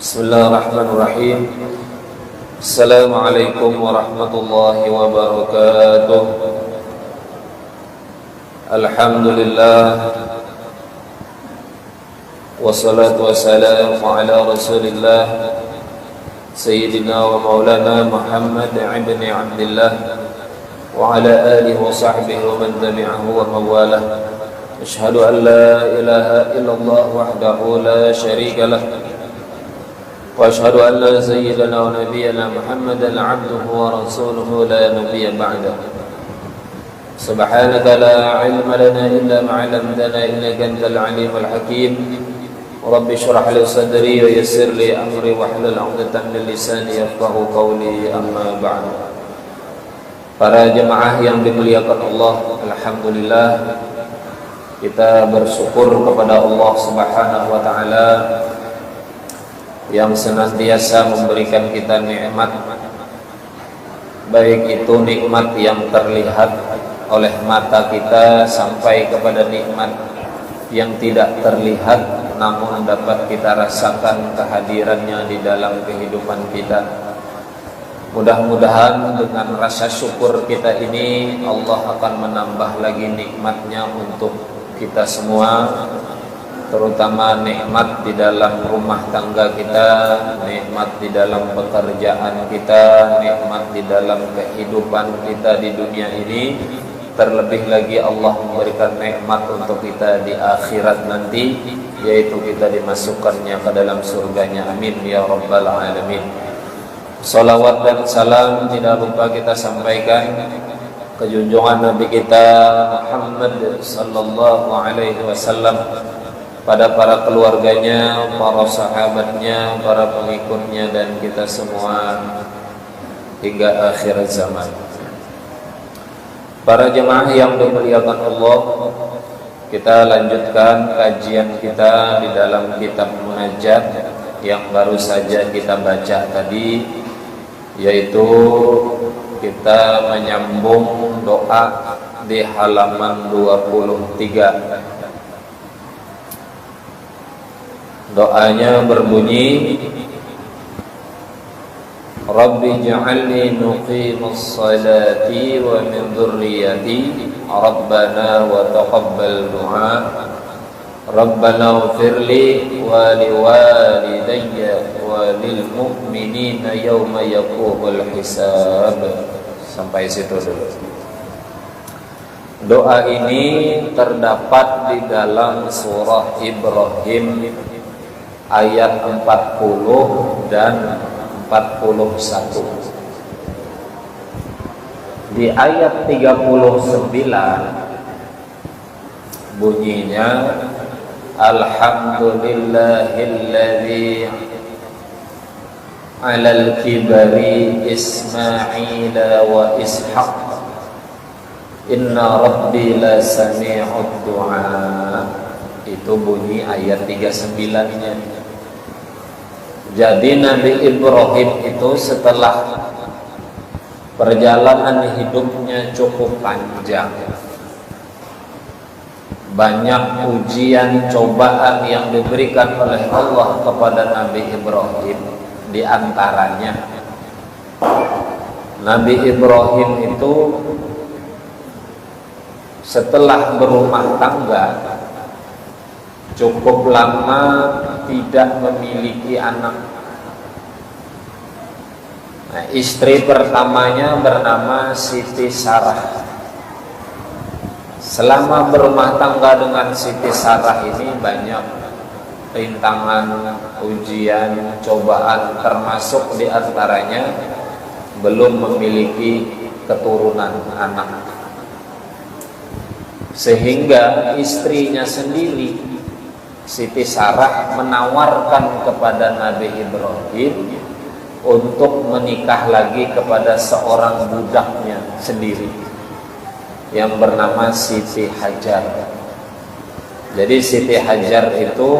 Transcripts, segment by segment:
Bismillahirrahmanirrahim. Assalamualaikum warahmatullahi wabarakatuh. Alhamdulillah, wassalatu wassalamu ala rasulillah Sayyidina wa maulana Muhammad ibn Abdillah wa ala alihi wa sahbihi wa man tabi'ahu wa mawalah. Ashhadu an la ilaha illallah wahdahu la syarika lah wa ashhadu anna sayyidana wa nabiyyana Muhammadan abduhu wa rasuluhu la nabiyya ba'dah. Subhanaka la ilma lana illa ma 'allamtana innaka antal alimul hakim. Rabbi shrah li sadri wa yassir li amri wahlul 'uqdatam min lisani yafqahu qawli, amma ba'd. Para jemaah yang dimuliakan Allah, alhamdulillah kita bersyukur kepada Allah Subhanahu wa taala yang senantiasa memberikan kita nikmat, baik itu nikmat yang terlihat oleh mata kita sampai kepada nikmat yang tidak terlihat namun dapat kita rasakan kehadirannya di dalam kehidupan kita. Mudah-mudahan dengan rasa syukur kita ini Allah akan menambah lagi nikmatnya untuk kita semua, terutama nikmat di dalam rumah tangga kita, nikmat di dalam pekerjaan kita, nikmat di dalam kehidupan kita di dunia ini. Terlebih lagi Allah memberikan nikmat untuk kita di akhirat nanti, yaitu kita dimasukkannya ke dalam surganya. Amin ya rabbal alamin. Salawat dan salam tidak lupa kita sampaikan ke junjungan Nabi kita Muhammad sallallahu alaihi wasallam, pada para keluarganya, para sahabatnya, para pengikutnya, dan kita semua hingga akhir zaman. Para jemaah yang dimuliakan Allah, kita lanjutkan kajian kita di dalam kitab Munajat yang baru saja kita baca tadi, yaitu kita menyambung doa di halaman 23. Doanya berbunyi, Rabbi ja'alni nuqimus salati wa min dhurriyyati Rabbana wa taqabbal du'a Rabbana ighfirli wa liwalidayya wa lil mu'minina yawma yaqumul hisab. Sampai situ dulu. Doa ini terdapat di dalam surah Ibrahim ayat 40 dan 41. Di ayat 39 bunyinya, Alhamdulillahilladzi 'alal kibari Ismail wa Ishaq inna rabbi la sami'ud du'a. Itu bunyi ayat 39-nya. Jadi Nabi Ibrahim itu setelah perjalanan hidupnya cukup panjang, banyak ujian cobaan yang diberikan oleh Allah kepada Nabi Ibrahim. Di antaranya Nabi Ibrahim itu setelah berumah tangga cukup lama tidak memiliki anak. Nah, istri pertamanya bernama Siti Sarah. Selama berumah tangga dengan Siti Sarah ini banyak rintangan, ujian, cobaan, termasuk di antaranya belum memiliki keturunan anak. Sehingga istrinya sendiri, Siti Sarah, menawarkan kepada Nabi Ibrahim untuk menikah lagi kepada seorang budaknya sendiri yang bernama Siti Hajar. Jadi Siti Hajar itu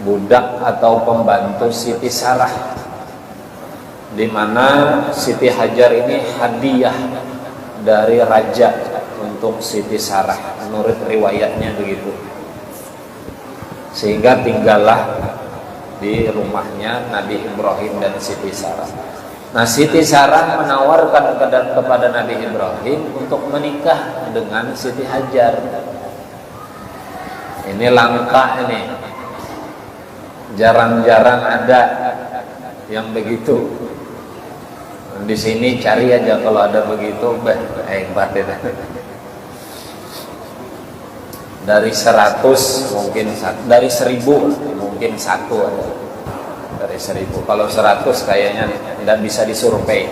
budak atau pembantu Siti Sarah, di mana Siti Hajar ini hadiah dari raja untuk Siti Sarah, menurut riwayatnya begitu. Sehingga tinggallah di rumahnya Nabi Ibrahim dan Siti Sarah. Nah, Siti Sarah menawarkan kepada Nabi Ibrahim untuk menikah dengan Siti Hajar. Ini langka ini, jarang-jarang ada yang begitu. Di sini cari aja kalau ada begitu, hebat itu. Dari 100 mungkin dari 1000 mungkin satu ada. Dari 1000. Kalau 100 kayaknya tidak bisa disurvei.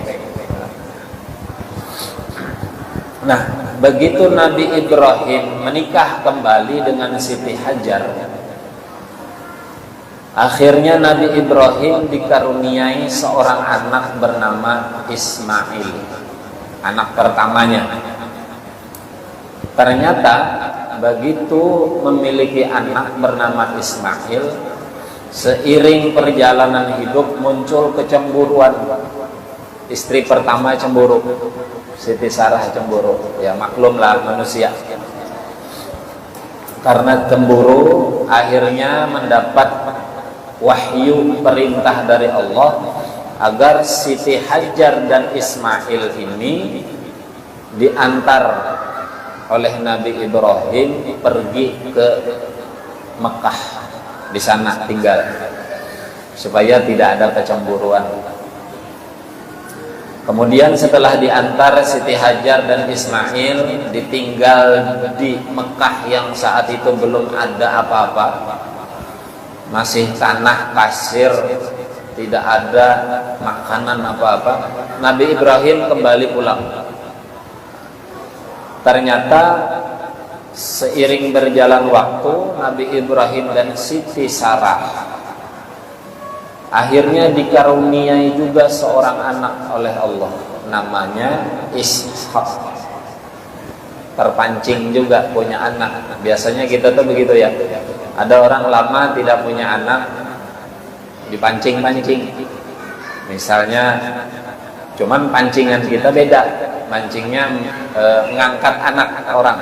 Nah, begitu Nabi Ibrahim menikah kembali dengan Siti Hajar, akhirnya Nabi Ibrahim dikaruniai seorang anak bernama Ismail, anak pertamanya. Ternyata begitu memiliki anak bernama Ismail, seiring perjalanan hidup muncul kecemburuan. Istri pertama cemburu, Siti Sarah cemburu. Ya maklumlah manusia. Karena cemburu, akhirnya mendapat wahyu perintah dari Allah agar Siti Hajar dan Ismail ini diantar oleh Nabi Ibrahim pergi ke Mekah, di sana tinggal supaya tidak ada kecemburuan. Kemudian setelah diantar, Siti Hajar dan Ismail ditinggal di Mekah yang saat itu belum ada apa-apa, masih tanah pasir, tidak ada makanan apa-apa. Nabi Ibrahim kembali pulang. Ternyata seiring berjalan waktu, Nabi Ibrahim dan Siti Sarah akhirnya dikaruniai juga seorang anak oleh Allah, namanya Ishak. Terpancing juga punya anak. Biasanya kita tuh begitu ya. Ada orang lama tidak punya anak, dipancing-pancing. Misalnya, cuman pancingan kita beda. Mancingnya ngangkat anak orang,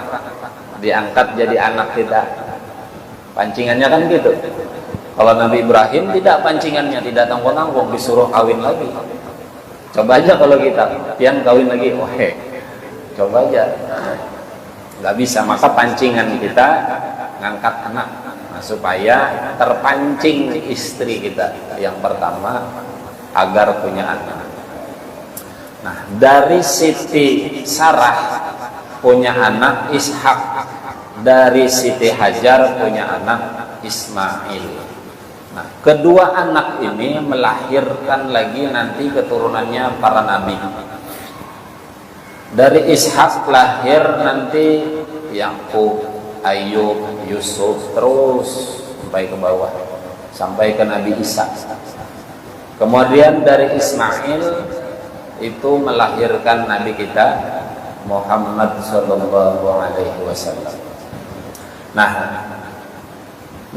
diangkat jadi anak kita. Pancingannya kan gitu. Kalau Nabi Ibrahim tidak, pancingannya tidak tanggung-tanggung, disuruh kawin lagi. Coba aja kalau kita, pian kawin lagi, coba aja. Nggak bisa, maka pancingan kita ngangkat anak. Nah, supaya terpancing istri kita yang pertama agar punya anak. Nah, dari Siti Sarah punya anak Ishak, dari Siti Hajar punya anak Ismail. Nah, kedua anak ini melahirkan lagi nanti keturunannya para nabi. Dari Ishak lahir nanti Yakub, Ayub, Yusuf, terus sampai ke bawah, sampai ke Nabi Isa. Kemudian dari Ismail itu melahirkan Nabi kita Muhammad sallallahu alaihi wasallam. Nah,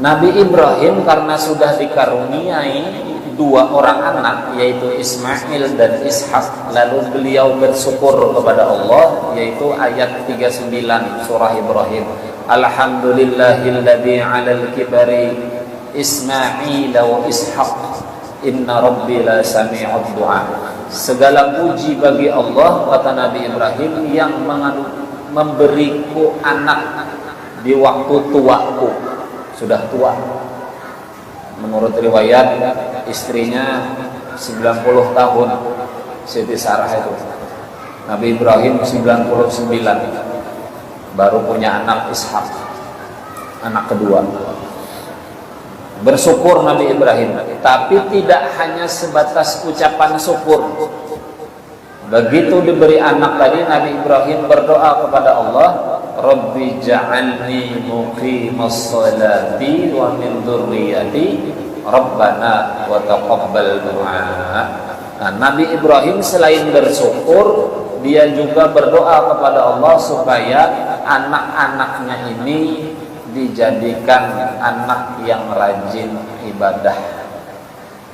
Nabi Ibrahim karena sudah dikaruniai dua orang anak, yaitu Ismail dan Ishak, lalu beliau bersyukur kepada Allah, yaitu ayat 39 surah Ibrahim. Alhamdulillahilladzi 'alal kibari Ismail wa Ishak, inna rabbi la sami'ud du'a. Segala puji bagi Allah, kata Nabi Ibrahim, yang memberiku anak di waktu tuaku, sudah tua. Menurut riwayat istrinya 90 tahun, Siti Sarah itu. Nabi Ibrahim 99 baru punya anak Ishak, anak kedua. Bersyukur Nabi Ibrahim, tapi tidak hanya sebatas ucapan syukur. Begitu diberi anak tadi, Nabi Ibrahim berdoa kepada Allah, Rabbi ja'alni muqimas sholati wa min dzurriyyati Rabbana wa taqabbal du'a. Nah, Nabi Ibrahim selain bersyukur, dia juga berdoa kepada Allah supaya anak-anaknya ini dijadikan anak yang rajin ibadah.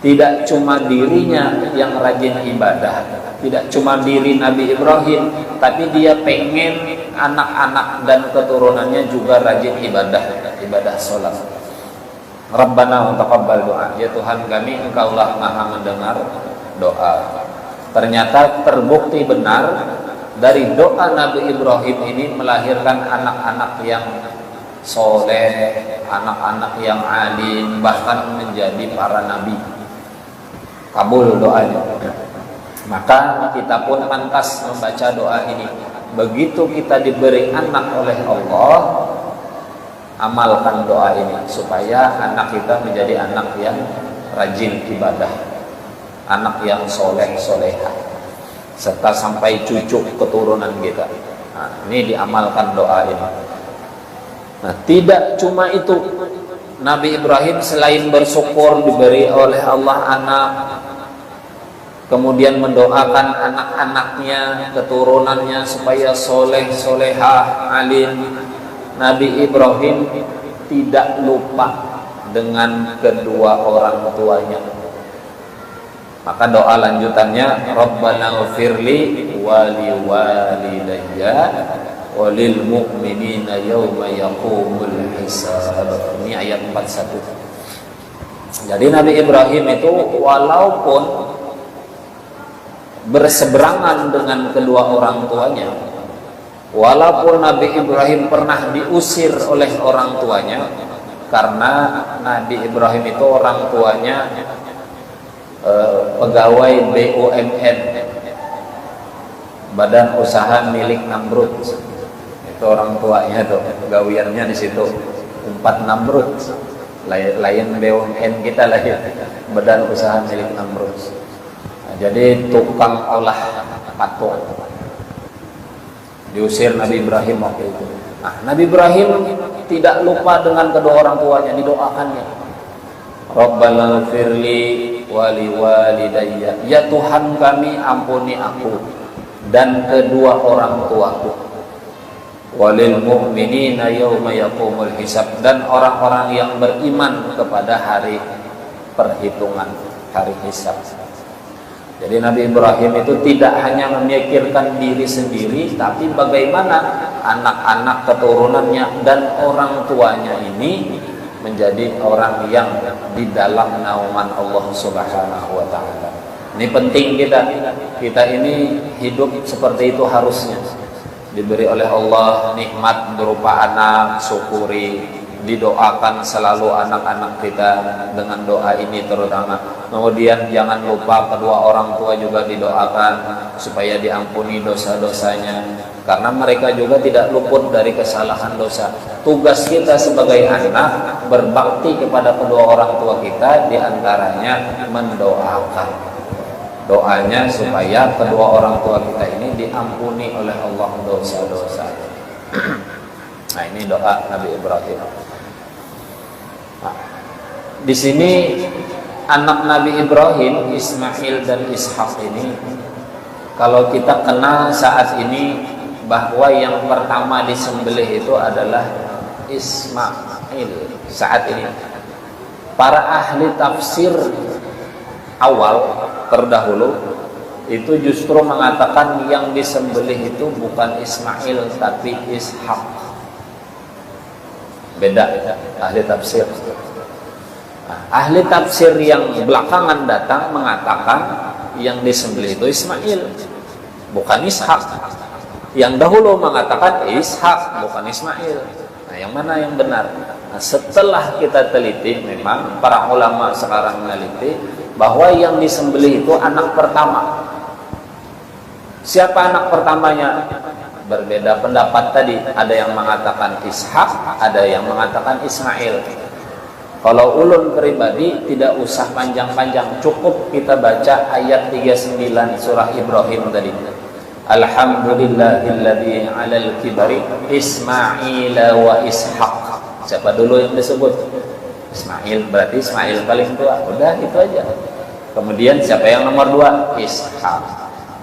Tidak cuma dirinya yang rajin ibadah, tidak cuma diri Nabi Ibrahim, tapi dia pengen anak-anak dan keturunannya juga rajin ibadah, ibadah sholat. Rabbana wa taqabbal doa. Ya Tuhan kami, Engkaulah Maha mendengar doa. Ternyata terbukti benar dari doa Nabi Ibrahim ini melahirkan anak-anak yang soleh, anak-anak yang alim, bahkan menjadi para nabi. Kabul doanya. Maka kita pun pantas membaca doa ini. Begitu kita diberi anak oleh Allah, amalkan doa ini supaya anak kita menjadi anak yang rajin ibadah, anak yang soleh soleha, serta sampai cucu keturunan kita. Nah, ini diamalkan doa ini. Nah, tidak cuma itu, Nabi Ibrahim selain bersyukur diberi oleh Allah anak, kemudian mendoakan anak-anaknya, keturunannya supaya soleh soleha, alim. Nabi Ibrahim tidak lupa dengan kedua orang tuanya. Maka doa lanjutannya, Rabbana ghfirli wali walidayya walil mu'minina yawma yaqumul hisab. Ini ayat 41. Jadi Nabi Ibrahim itu walaupun berseberangan dengan kedua orang tuanya, walaupun Nabi Ibrahim pernah diusir oleh orang tuanya, karena Nabi Ibrahim itu orang tuanya pegawai BUMN, Badan Usaha Milik Namrud. Itu orang tuanya tuh, pegawaiannya di situ, Umpat Namrud. Lain BUMN kita lah ya, Badan Usaha Milik Namrud. Nah, jadi tukang olah patung. Diusir Nabi Ibrahim waktu itu. Nah, Nabi Ibrahim tidak lupa dengan kedua orang tuanya, didoakannya. Rabbana ghfirli wali walidayya. Ya Tuhan kami, ampuni aku dan kedua orang tuaku. Walil mu'minina yawma yaqumul hisab, dan orang-orang yang beriman kepada hari perhitungan, hari hisab. Jadi Nabi Ibrahim itu tidak hanya memikirkan diri sendiri, tapi bagaimana anak-anak keturunannya dan orang tuanya ini menjadi orang yang di dalam naungan Allah Subhanahu wa taala. Ini penting kita ini hidup seperti itu harusnya. Diberi oleh Allah nikmat berupa anak, syukuri, didoakan selalu anak-anak kita dengan doa ini terutama. Kemudian jangan lupa kedua orang tua juga didoakan supaya diampuni dosa-dosanya, karena mereka juga tidak luput dari kesalahan dosa. Tugas kita sebagai anak berbakti kepada kedua orang tua kita, diantaranya mendoakan. Doanya supaya kedua orang tua kita ini diampuni oleh Allah dosa-dosa. Nah, ini doa Nabi Ibrahim. Nah, di sini anak Nabi Ibrahim, Ismail dan Ishak ini, kalau kita kenal saat ini bahwa yang pertama disembelih itu adalah Ismail saat ini. Para ahli tafsir awal terdahulu itu justru mengatakan yang disembelih itu bukan Ismail tapi Ishak. Beda ahli tafsir. Nah, ahli tafsir yang belakangan datang mengatakan yang disembelih itu Ismail, bukan Ishak. Yang dahulu mengatakan Ishak, bukan Ismail. Nah, yang mana yang benar? Nah, setelah kita teliti, memang para ulama sekarang meneliti bahwa yang disembelih itu anak pertama. Siapa anak pertamanya? Berbeda pendapat tadi. Ada yang mengatakan Ishak, ada yang mengatakan Ismail. Kalau ulun pribadi tidak usah panjang-panjang, cukup kita baca ayat 39 surah Ibrahim tadi. Alhamdulillahilladzi 'alal kibari Ismail wa Ishak. Siapa dulu yang disebut? Ismail, berarti Ismail paling tua. Udah itu aja. Kemudian siapa yang nomor 2? Ishak.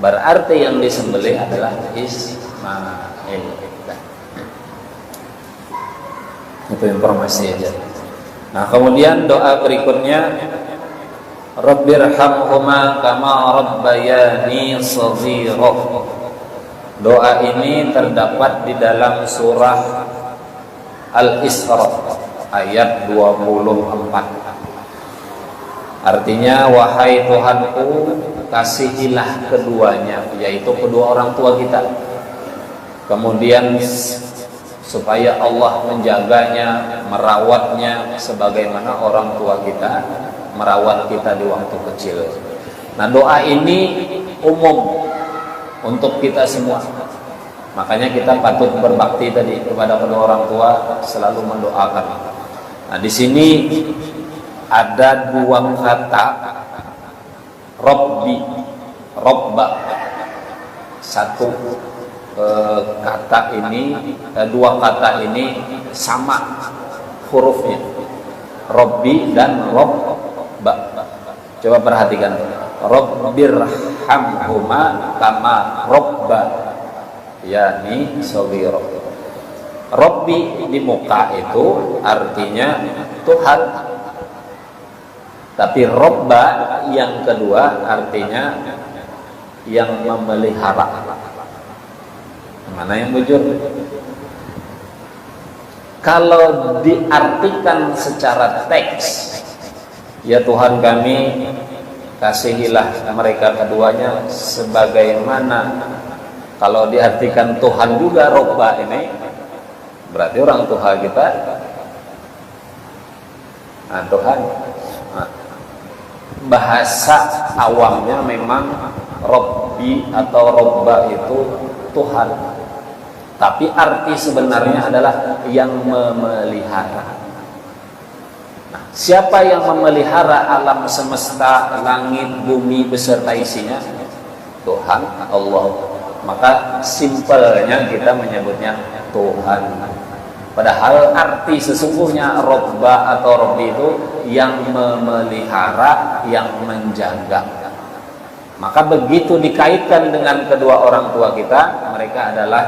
Berarti yang disembelih adalah Ismail. Itu informasi aja. Nah, kemudian doa berikutnya, Rabbirhamhuma kama rabbayani shaghira. Doa ini terdapat di dalam surah Al-Isra ayat 24. Artinya, wahai Tuhanku, kasihilah keduanya, yaitu kedua orang tua kita. Kemudian supaya Allah menjaganya, merawatnya sebagaimana orang tua kita merawat kita di waktu kecil. Nah, doa ini umum untuk kita semua. Makanya kita patut berbakti tadi kepada kedua orang tua, selalu mendoakan. Nah, di sini ada dua kata Robbi, Robba. Satu kata ini, dua kata ini sama hurufnya, Robbi dan Robba. Coba perhatikan, Robbirhamhuma kama Robba, yakni shogiro. Robbi di muka itu artinya Tuhan, tapi Robba yang kedua artinya yang memelihara. Mana yang jujur? Kalau diartikan secara teks, ya Tuhan kami, kasihilah mereka keduanya sebagaimana. Kalau diartikan Tuhan juga Robba ini, berarti orang tua kita, Tuhan. Bahasa awamnya memang Robbi atau Robba itu Tuhan, tapi arti sebenarnya adalah yang memelihara. Nah, siapa yang memelihara alam semesta, langit, bumi beserta isinya? Tuhan, Allah. Maka simpelnya kita menyebutnya Tuhan. Padahal arti sesungguhnya Robba atau Robbi itu yang memelihara, yang menjaga. Maka begitu dikaitkan dengan kedua orang tua kita, mereka adalah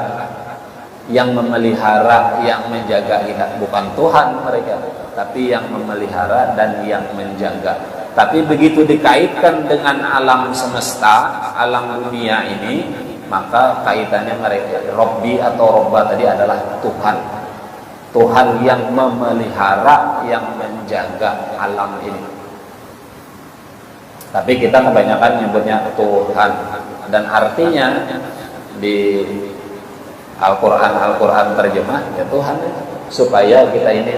yang memelihara, yang menjaga kita. Bukan Tuhan mereka, tapi yang memelihara dan yang menjaga. Tapi begitu dikaitkan dengan alam semesta, alam dunia ini, maka kaitannya mereka Robbi atau Robba tadi adalah Tuhan. Tuhan yang memelihara, yang menjaga alam ini. Tapi kita kebanyakan nyebutnya Tuhan, dan artinya di Al-Quran terjemah ya Tuhan, supaya kita ini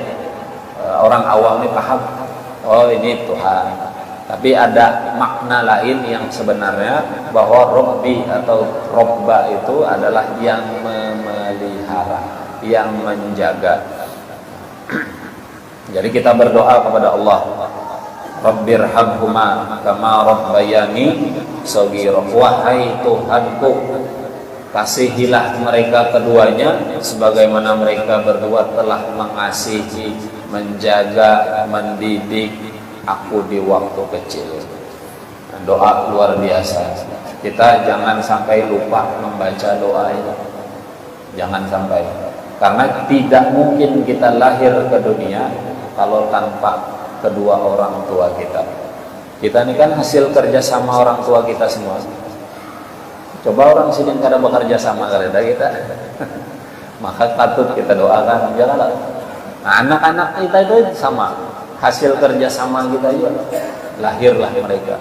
orang awam ini paham, oh ini Tuhan. Tapi ada makna lain yang sebenarnya bahwa Robbi atau Robba itu adalah yang memelihara, yang menjaga. Jadi kita berdoa kepada Allah, Rabbirhamhuma kama rabbayani shaghira. Wahai Tuhanku, kasihilah mereka keduanya sebagaimana mereka berdua telah mengasihi, menjaga, mendidik aku di waktu kecil. Doa luar biasa. Kita jangan sampai lupa membaca doa itu. Jangan sampai. Karena tidak mungkin kita lahir ke dunia kalau tanpa kedua orang tua kita. Kita ini kan hasil kerja sama orang tua kita semua. Coba orang sini kada bekerja sama kerja kita. Maka patut kita doakan, janganlah. Nah, anak-anak kita itu sama, hasil kerja sama kita juga. Lahirlah mereka.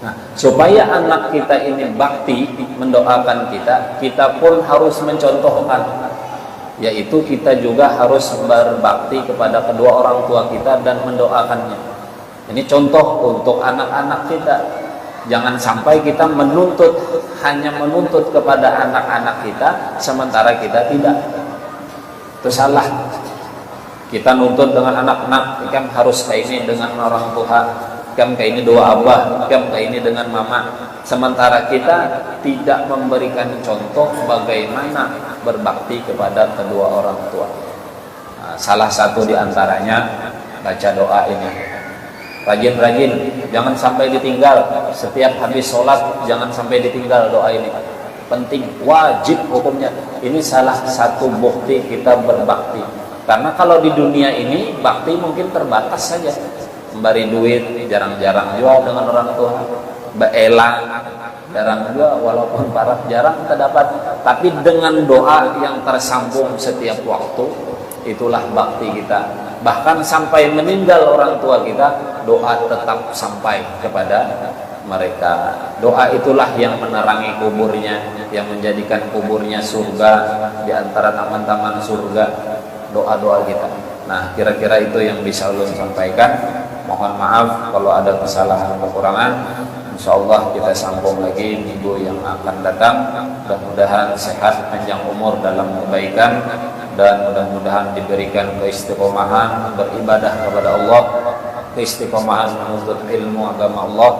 Nah, supaya anak kita ini bakti mendoakan kita, kita pun harus mencontohkan, yaitu kita juga harus berbakti kepada kedua orang tua kita dan mendoakannya. Ini contoh untuk anak-anak kita. Jangan sampai kita hanya menuntut kepada anak-anak kita sementara kita tidak. Itu salah. Kita nuntut dengan anak-anak, kan harus kayak ini dengan orang tua, kan kayak ini doa abah, kan kayak ini dengan mama. Sementara kita tidak memberikan contoh bagaimana berbakti kepada kedua orang tua. Nah, salah satu diantaranya baca doa ini. Rajin-rajin, jangan sampai ditinggal. Setiap habis sholat jangan sampai ditinggal doa ini. Penting, wajib hukumnya. Ini salah satu bukti kita berbakti. Karena kalau di dunia ini bakti mungkin terbatas saja. Memberi duit jarang-jarang juga dengan orang tua. Beelang jarang juga, walaupun parah jarang kita dapat. Tapi dengan doa yang tersambung setiap waktu, itulah bakti kita. bahkan sampai meninggal orang tua kita, doa tetap sampai kepada mereka. Doa itulah yang menerangi kuburnya, yang menjadikan kuburnya surga, di antara taman-taman surga, doa-doa kita. Nah, kira-kira itu yang bisa ulun sampaikan. Mohon maaf kalau ada kesalahan kekurangan. Insyaallah kita sambung lagi minggu yang akan datang. Mudah-mudahan sehat, panjang umur dalam kebaikan, dan mudah-mudahan diberikan keistiqomahan beribadah kepada Allah, keistiqomahan menuntut ilmu agama Allah,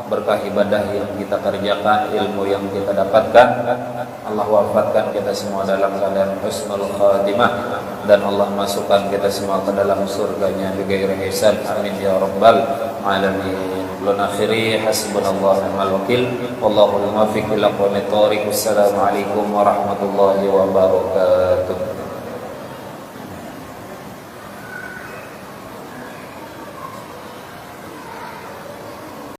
berkah ibadah yang kita kerjakan, ilmu yang kita dapatkan. Allah wafatkan kita semua dalam keadaan husnul khatimah, dan Allah masukkan kita semua ke dalam surganya bighairi hisab. Amin ya rabbal alamin. Belum akhiri, hasbunallahu wa ni'mal wakil, wallahul muwaffiq ila aqwamit thoriq. Wassalamualaikum warahmatullahi wabarakatuh.